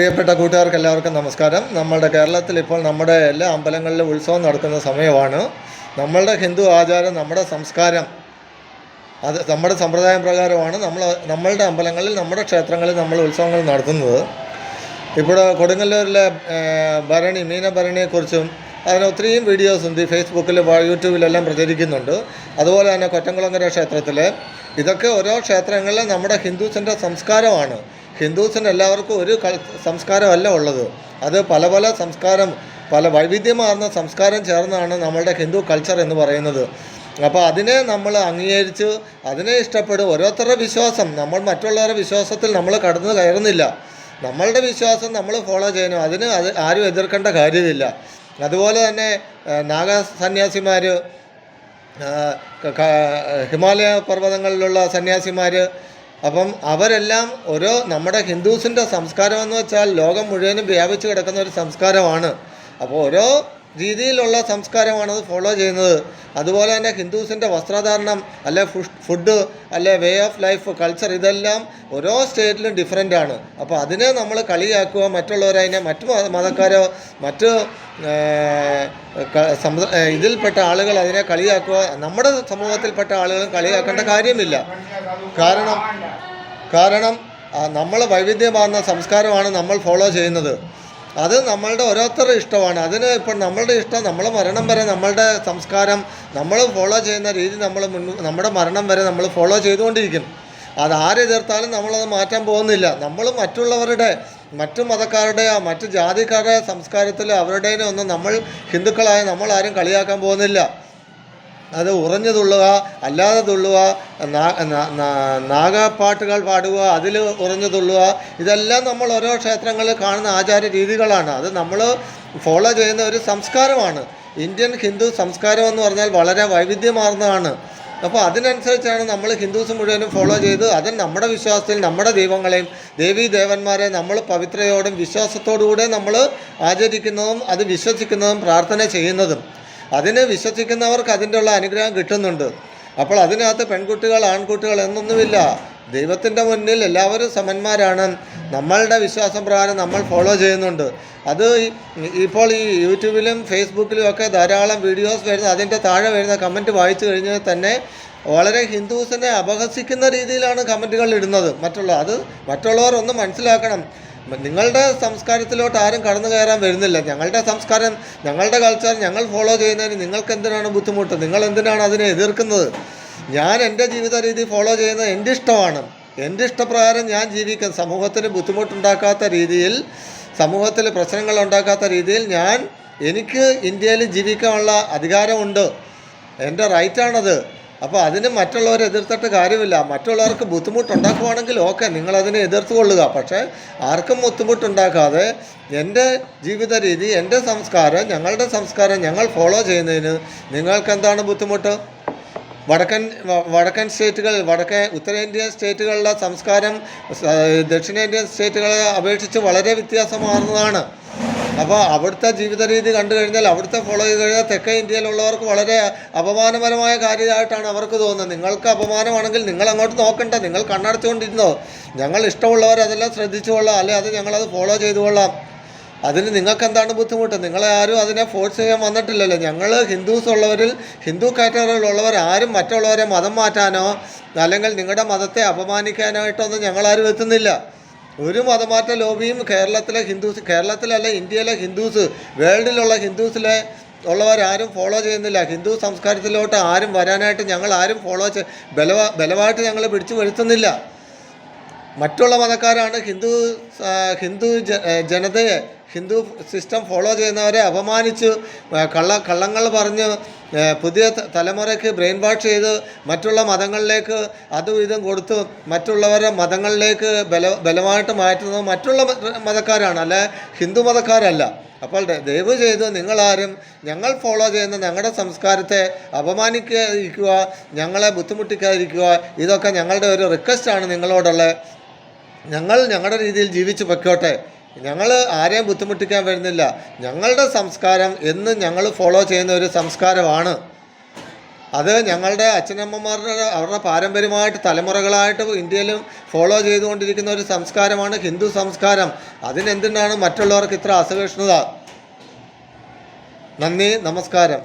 പ്രിയപ്പെട്ട കൂട്ടുകാർക്ക് എല്ലാവർക്കും നമസ്കാരം. നമ്മുടെ കേരളത്തിൽ ഇപ്പോൾ നമ്മുടെ എല്ലാ അമ്പലങ്ങളിലും ഉത്സവം നടക്കുന്ന സമയമാണ്. നമ്മളുടെ ഹിന്ദു ആചാരം, നമ്മുടെ സംസ്കാരം, അത് നമ്മുടെ സമ്പ്രദായം പ്രകാരമാണ് നമ്മളുടെ അമ്പലങ്ങളിൽ, നമ്മുടെ ക്ഷേത്രങ്ങളിൽ നമ്മൾ ഉത്സവങ്ങൾ നടത്തുന്നത്. ഇവിടെ കൊടുങ്ങല്ലൂരിലെ മീനഭരണിയെക്കുറിച്ചും അതിന് ഒത്തിരിയും വീഡിയോസും ഫേസ്ബുക്കിൽ യൂട്യൂബിലെല്ലാം പ്രചരിക്കുന്നുണ്ട്. അതുപോലെ തന്നെ കൊറ്റംകുളങ്ങര ക്ഷേത്രത്തിൽ, ഇതൊക്കെ ഓരോ ക്ഷേത്രങ്ങളിലും നമ്മുടെ ഹിന്ദുസിൻ്റെ സംസ്കാരമാണ്. ഹിന്ദുസിന് എല്ലാവർക്കും ഒരു സംസ്കാരമല്ല ഉള്ളത്. അത് പല പല സംസ്കാരം, പല വൈവിധ്യമാർന്ന സംസ്കാരം ചേർന്നാണ് നമ്മളുടെ ഹിന്ദു കൾച്ചർ എന്ന് പറയുന്നത്. അപ്പോൾ അതിനെ നമ്മൾ അംഗീകരിച്ച് അതിനെ ഇഷ്ടപ്പെടും. ഓരോരുത്തരുടെ വിശ്വാസം, നമ്മൾ മറ്റുള്ളവരുടെ വിശ്വാസത്തിൽ നമ്മൾ കടന്നു കയറുന്നില്ല. നമ്മളുടെ വിശ്വാസം നമ്മൾ ഫോളോ ചെയ്യണം. അതിന് ആരും എതിർക്കേണ്ട കാര്യമില്ല. അതുപോലെ തന്നെ നാഗസന്യാസിമാർ, ഹിമാലയ പർവ്വതങ്ങളിലുള്ള സന്യാസിമാർ, അപ്പം അവരെല്ലാം നമ്മുടെ ഹിന്ദുസിൻ്റെ സംസ്കാരമെന്ന് വെച്ചാൽ ലോകം മുഴുവനും വ്യാപിച്ചു കിടക്കുന്ന ഒരു സംസ്കാരമാണ്. അപ്പോൾ ഓരോ രീതിയിലുള്ള സംസ്കാരമാണത് ഫോളോ ചെയ്യുന്നത്. അതുപോലെ തന്നെ ഹിന്ദുസിൻ്റെ വസ്ത്രധാരണം, അല്ലെ ഫുഡ്, അല്ലെ വേ ഓഫ് ലൈഫ്, കൾച്ചർ, ഇതെല്ലാം ഓരോ സ്റ്റേറ്റിലും ഡിഫറെൻ്റ് ആണ്. അപ്പോൾ അതിനെ നമ്മൾ കളിയാക്കുക, മറ്റുള്ളവരതിനെ, മറ്റു മതക്കാരോ മറ്റ് ഇതിൽപ്പെട്ട ആളുകൾ അതിനെ കളിയാക്കുക, നമ്മുടെ സമൂഹത്തിൽപ്പെട്ട ആളുകളും കളിയാക്കേണ്ട കാര്യമില്ല. കാരണം നമ്മൾ വൈവിധ്യമാർന്ന സംസ്കാരമാണ് നമ്മൾ ഫോളോ ചെയ്യുന്നത്. അത് നമ്മളുടെ ഓരോരുത്തരുടെ ഇഷ്ടമാണ്. അതിന് ഇപ്പം നമ്മളുടെ ഇഷ്ടം, നമ്മൾ മരണം വരെ നമ്മളുടെ സംസ്കാരം നമ്മൾ ഫോളോ ചെയ്യുന്ന രീതി നമ്മുടെ മരണം വരെ നമ്മൾ ഫോളോ ചെയ്തുകൊണ്ടിരിക്കും. അത് ആരെതിർത്താലും നമ്മളത് മാറ്റാൻ പോകുന്നില്ല. നമ്മൾ മറ്റു മതക്കാരുടെയോ മറ്റു ജാതിക്കാരുടെ സംസ്കാരത്തിൽ അവരുടേനെ ഒന്നും നമ്മൾ ഹിന്ദുക്കളായ നമ്മളാരും കളിയാക്കാൻ പോകുന്നില്ല. അത് ഉറഞ്ഞു തുള്ളുക, അല്ലാതെ തുള്ളുക, നാഗപ്പാട്ടുകൾ പാടുക, അതിൽ ഉറഞ്ഞു തുള്ളുക, ഇതെല്ലാം നമ്മൾ ഓരോ ക്ഷേത്രങ്ങളിൽ കാണുന്ന ആചാര രീതികളാണ്. അത് നമ്മൾ ഫോളോ ചെയ്യുന്ന ഒരു സംസ്കാരമാണ്. ഇന്ത്യൻ ഹിന്ദു സംസ്കാരം എന്ന് പറഞ്ഞാൽ വളരെ വൈവിധ്യമാർന്നതാണ്. അപ്പോൾ അതിനനുസരിച്ചാണ് നമ്മൾ ഹിന്ദുസ് മുഴുവനും ഫോളോ ചെയ്ത് അത് നമ്മുടെ വിശ്വാസത്തിൽ നമ്മുടെ ദൈവങ്ങളെയും ദേവന്മാരെ നമ്മൾ പവിത്രയോടും വിശ്വാസത്തോടുകൂടെ നമ്മൾ ആചരിക്കുന്നതും അത് വിശ്വസിക്കുന്നതും പ്രാർത്ഥന ചെയ്യുന്നതും. അതിന് വിശ്വസിക്കുന്നവർക്ക് അതിൻ്റെ ഉള്ള അനുഗ്രഹം കിട്ടുന്നുണ്ട്. അപ്പോൾ അതിനകത്ത് പെൺകുട്ടികൾ ആൺകുട്ടികൾ എന്നൊന്നുമില്ല. ദൈവത്തിൻ്റെ മുന്നിൽ എല്ലാവരും സമന്മാരാണ്. നമ്മളുടെ വിശ്വാസം പ്രകാരം നമ്മൾ ഫോളോ ചെയ്യുന്നുണ്ട്. അത് ഇപ്പോൾ ഈ യൂട്യൂബിലും ഫേസ്ബുക്കിലും ഒക്കെ ധാരാളം വീഡിയോസ് വരുന്ന, അതിൻ്റെ താഴെ വരുന്ന കമൻറ്റ് വായിച്ചു കഴിഞ്ഞാൽ തന്നെ വളരെ ഹിന്ദുസിനെ അപഹസിക്കുന്ന രീതിയിലാണ് കമൻറ്റുകൾ ഇടുന്നത്. മറ്റുള്ളവർ ഒന്ന് മനസ്സിലാക്കണം. നിങ്ങളുടെ സംസ്കാരത്തിലോട്ട് ആരും കടന്നു കയറാൻ വരുന്നില്ല. ഞങ്ങളുടെ സംസ്കാരം, ഞങ്ങളുടെ കൾച്ചർ ഞങ്ങൾ ഫോളോ ചെയ്യുന്നതിന് നിങ്ങൾക്ക് എന്തിനാണ് ബുദ്ധിമുട്ട്? നിങ്ങൾ എന്തിനാണ് അതിനെ എതിർക്കുന്നത്? ഞാൻ എൻ്റെ ജീവിത രീതി ഫോളോ ചെയ്യുന്നത് എൻ്റെ ഇഷ്ടമാണ്. എൻ്റെ ഇഷ്ടപ്രകാരം ഞാൻ ജീവിക്കും. സമൂഹത്തിന് ബുദ്ധിമുട്ടുണ്ടാക്കാത്ത രീതിയിൽ, സമൂഹത്തിൽ പ്രശ്നങ്ങൾ ഉണ്ടാക്കാത്ത രീതിയിൽ എനിക്ക് ഇന്ത്യയിൽ ജീവിക്കാനുള്ള അധികാരമുണ്ട്. എൻ്റെ റൈറ്റാണത്. അപ്പോൾ അതിന് മറ്റുള്ളവരെ എതിർത്തിട്ട് കാര്യമില്ല. മറ്റുള്ളവർക്ക് ബുദ്ധിമുട്ടുണ്ടാക്കുവാണെങ്കിൽ ഓക്കെ, നിങ്ങളതിനെ എതിർത്ത് കൊള്ളുക. പക്ഷേ ആർക്കും ബുദ്ധിമുട്ടുണ്ടാക്കാതെ എൻ്റെ ജീവിത രീതി, എൻ്റെ സംസ്കാരം, ഞങ്ങളുടെ സംസ്കാരം ഞങ്ങൾ ഫോളോ ചെയ്യുന്നതിന് നിങ്ങൾക്കെന്താണ് ബുദ്ധിമുട്ട്? വടക്കൻ സ്റ്റേറ്റുകൾ, ഉത്തരേന്ത്യൻ സ്റ്റേറ്റുകളിലെ സംസ്കാരം ദക്ഷിണേന്ത്യൻ സ്റ്റേറ്റുകളെ അപേക്ഷിച്ച് വളരെ വ്യത്യാസമാർന്നതാണ്. അപ്പോൾ അവിടുത്തെ ജീവിത രീതി കണ്ടു കഴിഞ്ഞാൽ, അവിടുത്തെ ഫോളോ ചെയ്ത് കഴിഞ്ഞാൽ തെക്കേ ഇന്ത്യയിലുള്ളവർക്ക് വളരെ അപമാനപരമായ കാര്യമായിട്ടാണ് അവർക്ക് തോന്നുന്നത്. നിങ്ങൾക്ക് അപമാനമാണെങ്കിൽ നിങ്ങൾ അങ്ങോട്ട് നോക്കണ്ട, നിങ്ങൾ കണ്ണടച്ചുകൊണ്ടിരുന്നോ. ഞങ്ങൾ ഇഷ്ടമുള്ളവർ അതെല്ലാം ശ്രദ്ധിച്ചുകൊള്ളാം, അല്ലെ അത് ഞങ്ങളത് ഫോളോ ചെയ്തുകൊള്ളാം. അതിന് നിങ്ങൾക്ക് എന്താണ് ബുദ്ധിമുട്ട്? നിങ്ങളെ ആരും അതിനെ ഫോഴ്സ് ചെയ്യാൻ വന്നിട്ടില്ലല്ലോ. ഞങ്ങൾ ഹിന്ദു കാറ്റഗറിയിലുള്ളവർ ആരും മറ്റുള്ളവരെ മതം മാറ്റാനോ അല്ലെങ്കിൽ നിങ്ങളുടെ മതത്തെ അപമാനിക്കാനായിട്ടൊന്നും ഞങ്ങളാരും എത്തുന്നില്ല. ഒരു മതമാറ്റ ലോബിയും കേരളത്തിലല്ല, ഇന്ത്യയിലെ ഹിന്ദുസ്, വേൾഡിലുള്ള ഹിന്ദുസിലെ ഉള്ളവരാരും ഫോളോ ചെയ്യുന്നില്ല. ഹിന്ദു സംസ്കാരത്തിലോട്ട് ആരും വരാനായിട്ട് ഞങ്ങൾ ആരും ബലമായിട്ട് ഞങ്ങൾ പിടിച്ചു വരുത്തുന്നില്ല. മറ്റുള്ള മതക്കാരാണ് ഹിന്ദു ജനതയെ, ഹിന്ദു സിസ്റ്റം ഫോളോ ചെയ്യുന്നവരെ അപമാനിച്ച് കള്ളങ്ങൾ പറഞ്ഞ് പുതിയ തലമുറയ്ക്ക് ബ്രെയിൻ വാഷ് ചെയ്ത് മറ്റുള്ള മതങ്ങളിലേക്ക് അതും ഇതും കൊടുത്ത് മറ്റുള്ളവരുടെ മതങ്ങളിലേക്ക് ബലമായിട്ട് മാറ്റുന്നത് മറ്റുള്ള മതക്കാരാണ്, അല്ല ഹിന്ദു മതക്കാരല്ല. അപ്പോൾ ദയവ് ചെയ്ത് നിങ്ങളാരും ഞങ്ങൾ ഫോളോ ചെയ്യുന്ന ഞങ്ങളുടെ സംസ്കാരത്തെ അപമാനിക്കാതിരിക്കുക, ഞങ്ങളെ ബുദ്ധിമുട്ടിക്കാതിരിക്കുക. ഇതൊക്കെ ഞങ്ങളുടെ ഒരു റിക്വസ്റ്റാണ് നിങ്ങളോടുള്ള. ഞങ്ങളുടെ രീതിയിൽ ജീവിച്ച് പൊയ്ക്കോട്ടെ. ഞങ്ങൾ ആരെയും ബുദ്ധിമുട്ടിക്കാൻ വരുന്നില്ല. ഞങ്ങളുടെ സംസ്കാരം എന്നും ഞങ്ങൾ ഫോളോ ചെയ്യുന്ന ഒരു സംസ്കാരമാണ്. അത് ഞങ്ങളുടെ അച്ഛനമ്മമാരുടെ അവരുടെ പാരമ്പര്യമായിട്ട് തലമുറകളായിട്ട് ഇന്ത്യയിലും ഫോളോ ചെയ്തുകൊണ്ടിരിക്കുന്ന ഒരു സംസ്കാരമാണ് ഹിന്ദു സംസ്കാരം. അതിനെന്തിനാണ് മറ്റുള്ളവർക്ക് ഇത്ര അസഹിഷ്ണുത? നന്ദി, നമസ്കാരം.